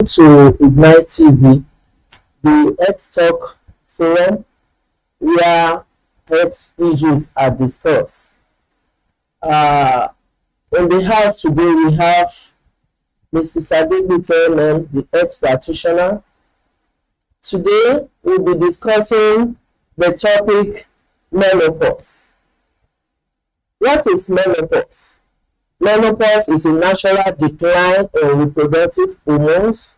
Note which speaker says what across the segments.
Speaker 1: To Ignite TV, the Health Talk Forum, where health issues are discussed. Uh, in the house today, we have Mrs. Adegbite, the health practitioner. Today, we'll be discussing the topic menopause. What is menopause? Menopause is a natural decline in reproductive hormones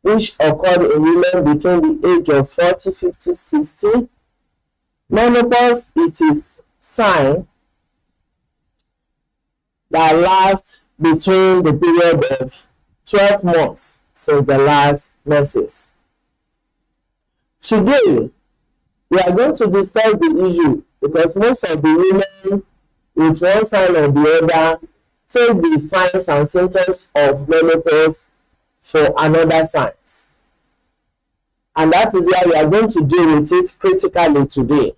Speaker 1: which occurred in women between the age of 40, 50, 60. Menopause is sign that lasts between the period of 12 months since the last menses. Today, we are going to discuss the issue because most of the women with one sign or the other take the signs and symptoms of menopause for another signs. And that is why we are going to deal with it critically today.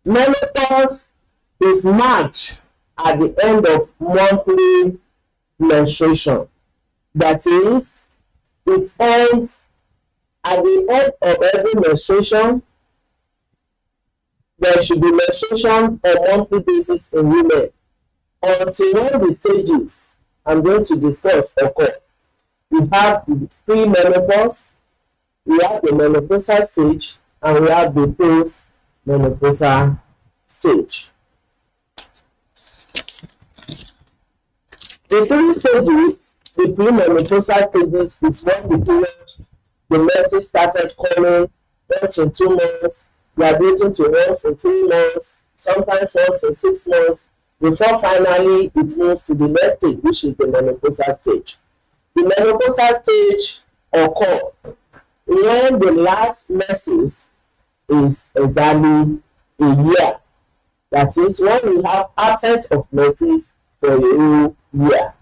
Speaker 1: Menopause is marked at the end of monthly menstruation. That is, it ends at the end of every menstruation. There should be menstruation on a monthly basis in women until when the stages I'm going to discuss occur. We have the pre-menopause, we have the menopausal stage, and we have the post-menopausal stage. The three stages, the pre-menopausal stages, is when the period, the menses started coming once in 2 months, graduating to once in 3 months, sometimes once in 6 months, before finally it moves to the next stage, which is the menopausal stage. The menopausal stage occurs when the last menses is exactly a year. That is, when we have absence of menses for a whole year,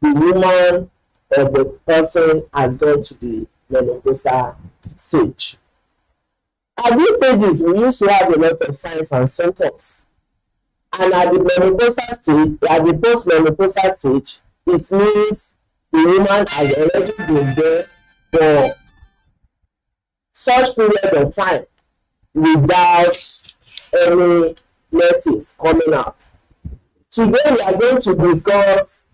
Speaker 1: the woman or the person has gone to the menopausal stage. At these stages, we used to have a lot of signs and symptoms. And at the menopausal stage, at the post-menopausal stage, it means the woman has already been there for such period of time without any menses coming out. Today we are going to discuss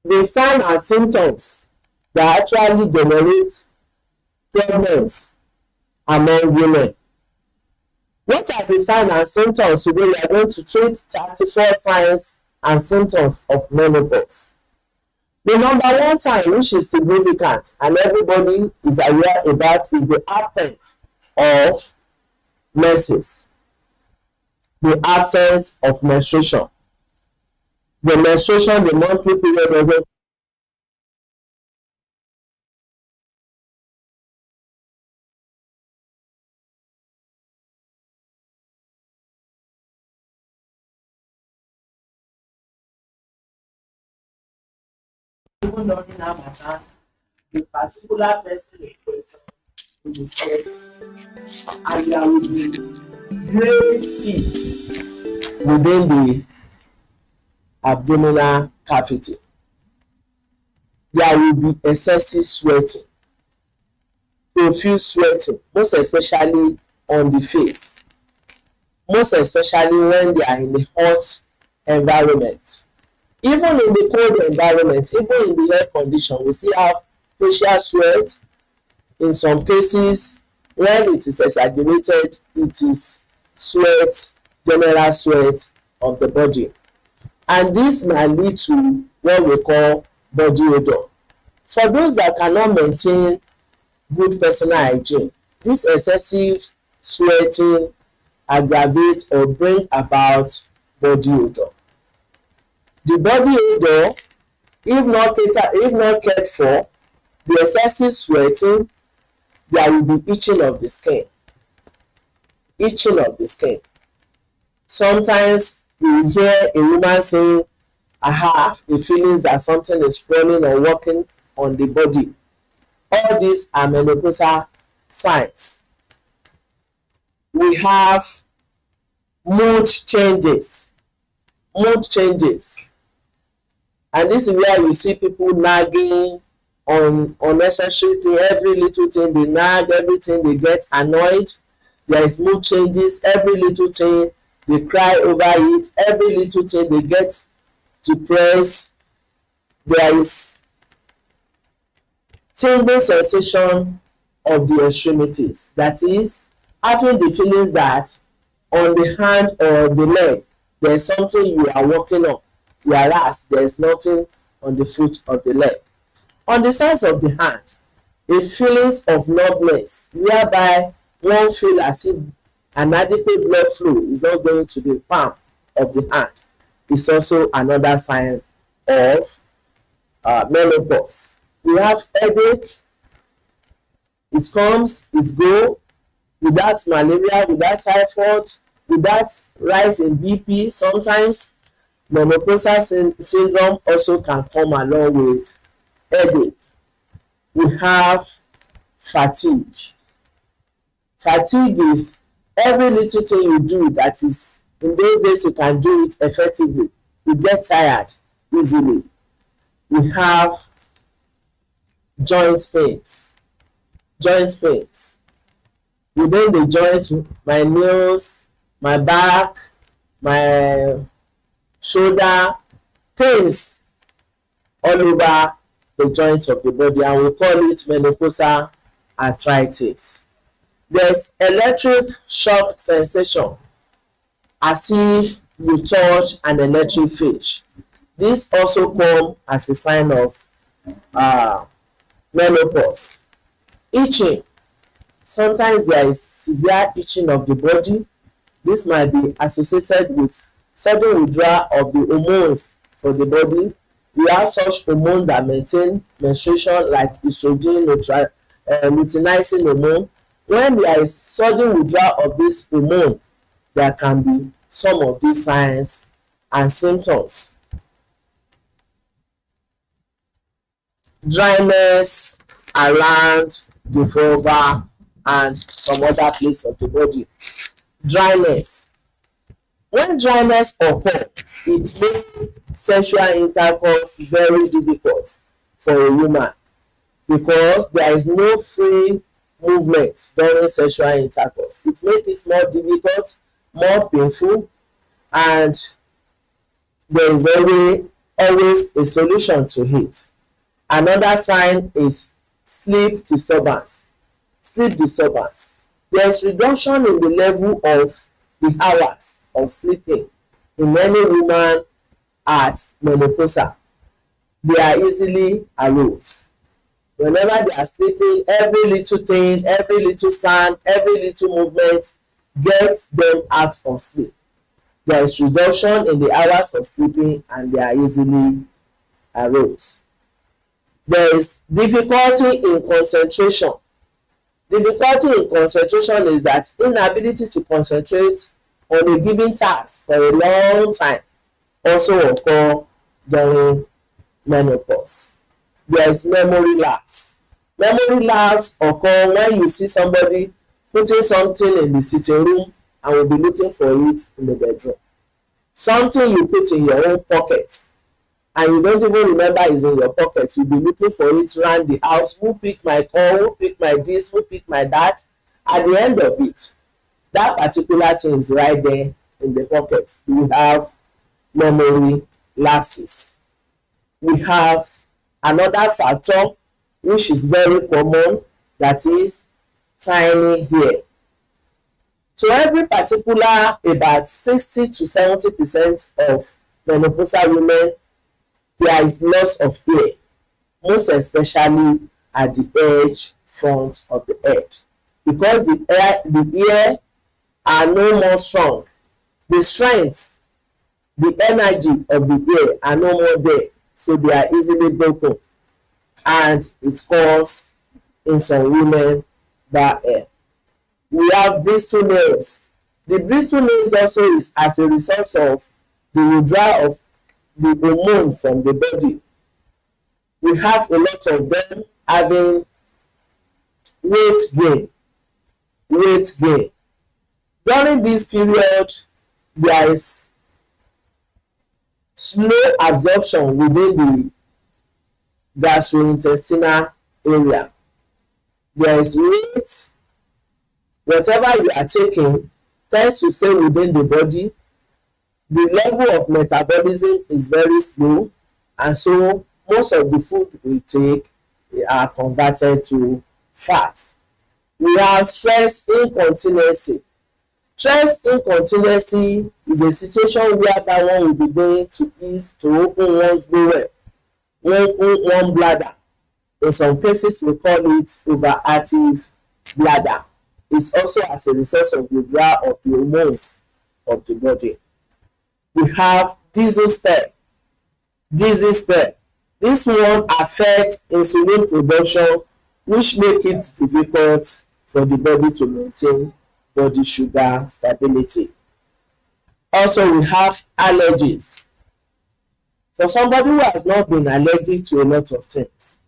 Speaker 1: the signs and symptoms that actually generate problems among women. What are the signs and symptoms? Today we are going to treat 34 signs and symptoms of menopause. The number one sign, which is significant and everybody is aware about, is the absence of menses. The absence of menstruation. The menstruation, the monthly period doesn't even during our matter, the particular person in question will be said, and there will be great heat within the abdominal cavity. There will be excessive sweating, profuse sweating, most especially on the face, most especially when they are in a hot environment. Even in the cold environment, even in the air condition, we still have facial sweat. In some cases, when it is exaggerated, it is sweat, general sweat of the body. And this might lead to what we call body odor. For those that cannot maintain good personal hygiene, this excessive sweating aggravates or bring about body odor. The body odor, if not cared for, the excessive sweating, there will be itching of the skin. Itching of the skin. Sometimes you hear a woman saying, I have the feelings that something is crawling or walking on the body. All these are menopausal signs. We have mood changes. Mood changes. And this is where you see people nagging on unnecessary thing. Every little thing they nag, everything they get annoyed. There is mood changes. Every little thing they cry over it. Every little thing they get depressed. There is tingling sensation of the extremities. That is, having the feelings that on the hand or the leg there is something you are working on, whereas there is nothing on the foot or the leg. On the sides of the hand, a feelings of numbness, whereby one feel as if an adequate blood flow is not going to the palm of the hand, is also another sign of menopause. We have headache. It comes, it go, without malaria, without typhoid, without rise in BP. Sometimes menopausal syndrome also can come along with headache. We have fatigue. Fatigue is every little thing you do that is, in those days you can do it effectively. You get tired easily. We have joint pains. Joint pains. Within the joint, my knees, my back, my shoulder, pains all over the joint of the body, and we call it menopausal arthritis. There's electric shock sensation as if you touch an electric fish. This also comes as a sign of menopause. Itching. Sometimes there is severe itching of the body. This might be associated with sudden withdrawal of the hormones for the body. We have such hormones that maintain menstruation, like estrogen, luteinizing hormone. When there is sudden withdrawal of this hormone, there can be some of these signs and symptoms. Dryness around the vulva and some other place of the body. Dryness. When dryness occurs, it makes sexual intercourse very difficult for a woman, because there is no free movement during sexual intercourse. It makes it more difficult, more painful, and there is always a solution to it. Another sign is sleep disturbance. Sleep disturbance. There is reduction in the level of the hours of sleeping in many women at menopause. They are easily aroused. Whenever they are sleeping, every little thing, every little sound, every little movement gets them out of sleep. There is reduction in the hours of sleeping and they are easily aroused. There is difficulty in concentration. Difficulty in concentration is that inability to concentrate on a given task for a long time also occur during menopause. There is memory lapse. Memory lapse occur when you see somebody putting something in the sitting room and will be looking for it in the bedroom. Something you put in your own pocket and you don't even remember is in your pocket. You'll be looking for it around the house. Who picked my call? Who picked my this? Who picked my that? At the end of it, that particular thing is right there in the pocket. We have memory lapses. We have another factor which is very common, that is tiny hair. To every particular, about 60 to 70% of menopausal women, there is loss of hair, most especially at the edge front of the head, because the hair are no more strong. The strength, the energy of the hair are no more there, so they are easily broken, and it causes in some women bad hair. We have bristle nails. The bristle nails also is as a result of the withdrawal of the hormone from the body. We have a lot of them having weight gain. Weight gain. During this period, there is slow absorption within the gastrointestinal area. There is weight, whatever you are taking tends to stay within the body. The level of metabolism is very slow, and so most of the food we take are converted to fat. We have stress incontinency. Stress incontinency is a situation whereby one will be going to piss to open one's bowel, one bladder. In some cases, we call it overactive bladder. It's also as a result of withdrawal of the hormones of the body. We have diesel spell. Diesel spell. This one affects insulin production, which make it difficult for the body to maintain body sugar stability. Also, we have allergies. For somebody who has not been allergic to a lot of things,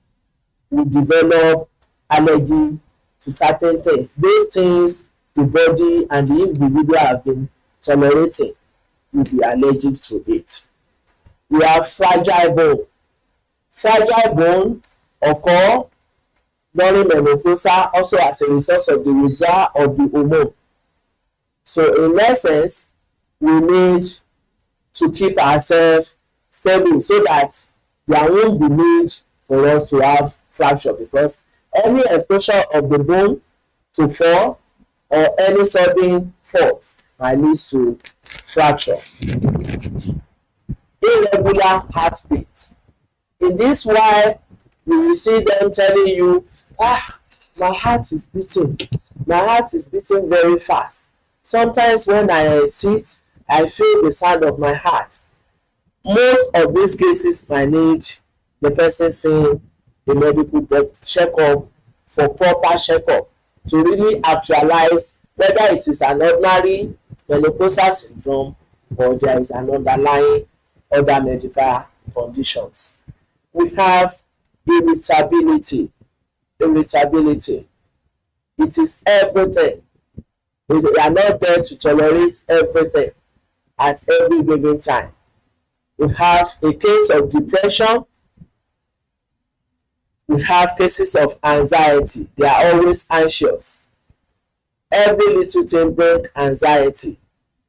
Speaker 1: we develop allergy to certain things. Those things the body and the individual have been tolerating, will be allergic to it. We have fragile bone. Fragile bone occur during menopause, also as a result of the withdrawal of the hormone. So in essence, we need to keep ourselves stable so that there won't be need for us to have fracture, because any exposure of the bone to fall or any sudden falls might lead to fracture. Irregular heartbeat. In this while, you will see them telling you, my heart is beating. My heart is beating very fast. Sometimes when I sit, I feel the sound of my heart. Most of these cases might need the person seeing a medical checkup for proper checkup to really actualize whether it is an ordinary menopausal syndrome or there is an underlying other medical conditions. We have irritability. Irritability. It is everything. We are not there to tolerate everything at every given time. We have a case of depression. We have cases of anxiety. They are always anxious. Every little thing brings anxiety.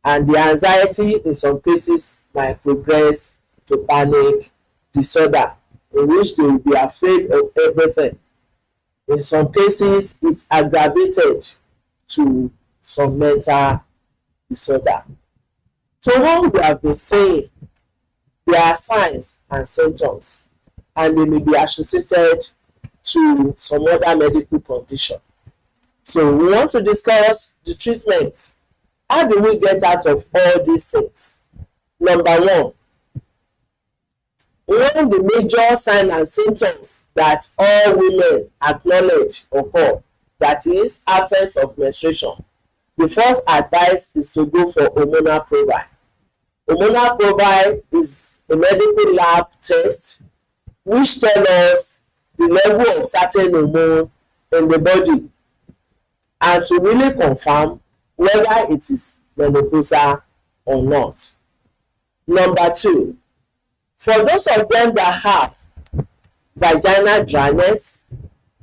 Speaker 1: And the anxiety in some cases might progress to panic disorder, in which they will be afraid of everything. In some cases, it's aggravated to some mental disorder. So what we have been saying, there are signs and symptoms, and they may be associated to some other medical condition. So we want to discuss the treatment. How do we get out of all these things? Number one of the major signs and symptoms that all women acknowledge occur, that is absence of menstruation. The first advice is to go for hormonal profile. Hormonal profile is a medical lab test which tells us the level of certain hormone in the body, and to really confirm whether it is menopausal or not. Number two, for those of them that have vaginal dryness,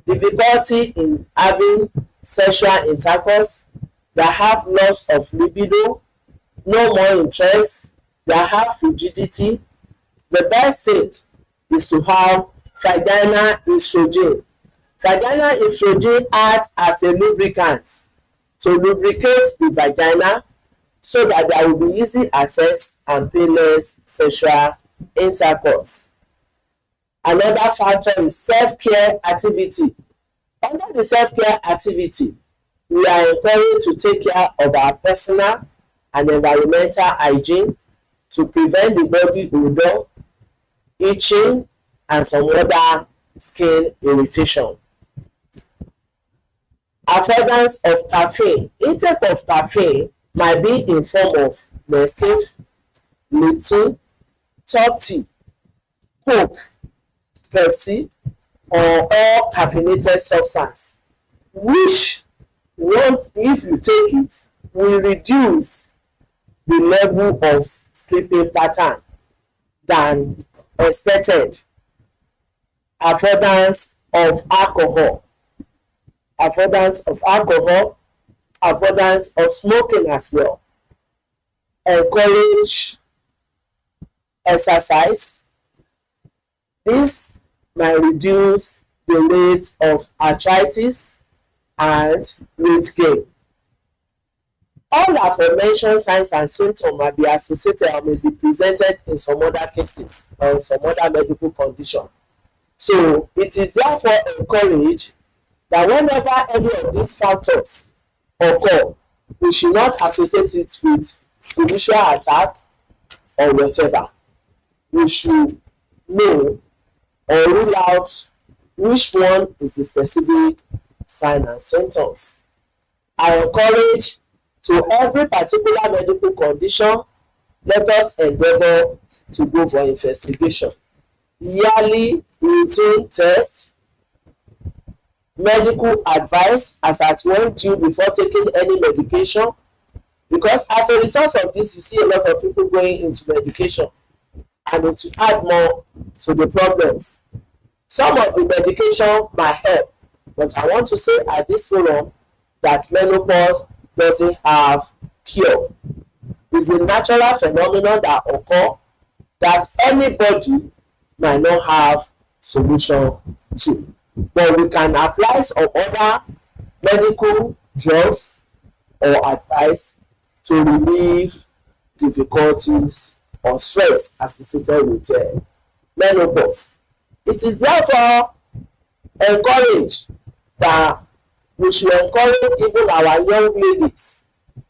Speaker 1: difficulty in having sexual intercourse, that have loss of libido, no more interest, that have frigidity, the best thing is to have vaginal estrogen. Vaginal estrogen acts as a lubricant to lubricate the vagina so that there will be easy access and painless sexual intercourse. Another factor is self-care activity. Under the self-care activity, we are encouraged to take care of our personal and environmental hygiene to prevent the body odor, itching, and some other skin irritation. Avoidance of caffeine. Intake of caffeine might be in form of Nescafe, Lipton, top tea, Coke, Pepsi, or all caffeinated substance, which if you take it, will reduce the level of sleeping pattern. than expected. Avoidance of alcohol, avoidance of alcohol, avoidance of smoking as well. Encourage exercise. This might reduce the rate of arthritis and weight gain. All aforementioned signs and symptoms might be associated or may be presented in some other cases or some other medical condition. So it is therefore encouraged that whenever any of these factors occur, we should not associate it with spiritual attack or whatever. We should know or rule out which one is the specific sign and symptoms. I encourage to every particular medical condition, let us endeavor to go for investigation. Yearly routine test, medical advice as at when due before taking any medication, because as a result of this, you see a lot of people going into medication and it will add more to the problems. Some of the medication might help, but I want to say at this forum that menopause doesn't have cure. It's a natural phenomenon that occurs that anybody might not have solution to. But we can apply some other medical drugs or advice to relieve difficulties or stress associated with menopause. It is therefore encouraged that we should encourage even our young ladies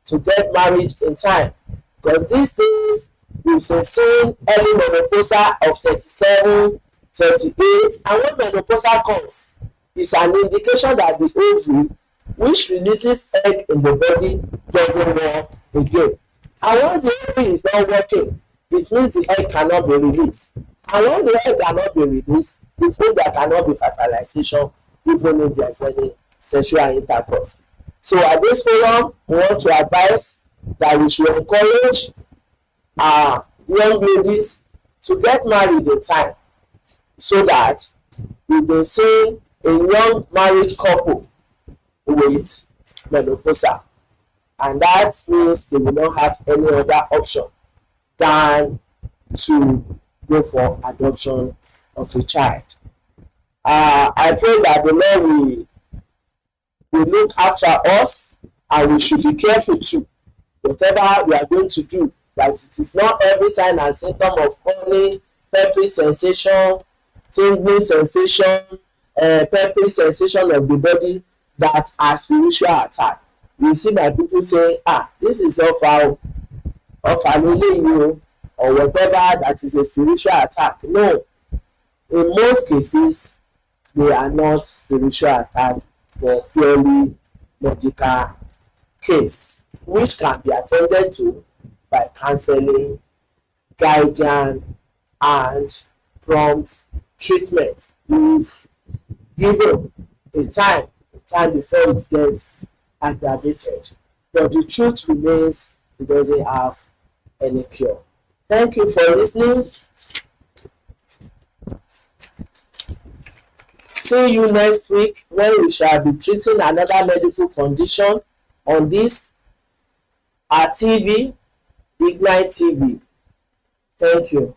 Speaker 1: to get married in time, because these days we've been seeing early menopausal of 37, 38, and when menopausal comes, it's an indication that the ovary, which releases egg in the body, doesn't work again. And once the ovary is not working, it means the egg cannot be released. And when the egg cannot be released, it means there cannot be fertilization, even if there is any sexual intercourse. So at this forum, we want to advise that we should encourage our young ladies to get married in time, so that we've been seeing a young married couple with menopausal, and that means they will not have any other option than to go for adoption of a child. I pray that the Lord will look after us, and we should be careful too. Whatever we are going to do, that it is not every sign and symptom of crawling, peppery sensation, tingling sensation, peppery sensation of the body that are spiritual attack. You see my people say, this is of our or whatever that is a spiritual attack. No, in most cases they are not spiritual attack, but purely medical case, which can be attended to by counseling, guidance, and prompt treatment if given a time before it gets aggravated. But the truth remains, it doesn't have any cure. Thank you for listening. See you next week when we shall be treating another medical condition on this our TV, Ignite TV. Thank you.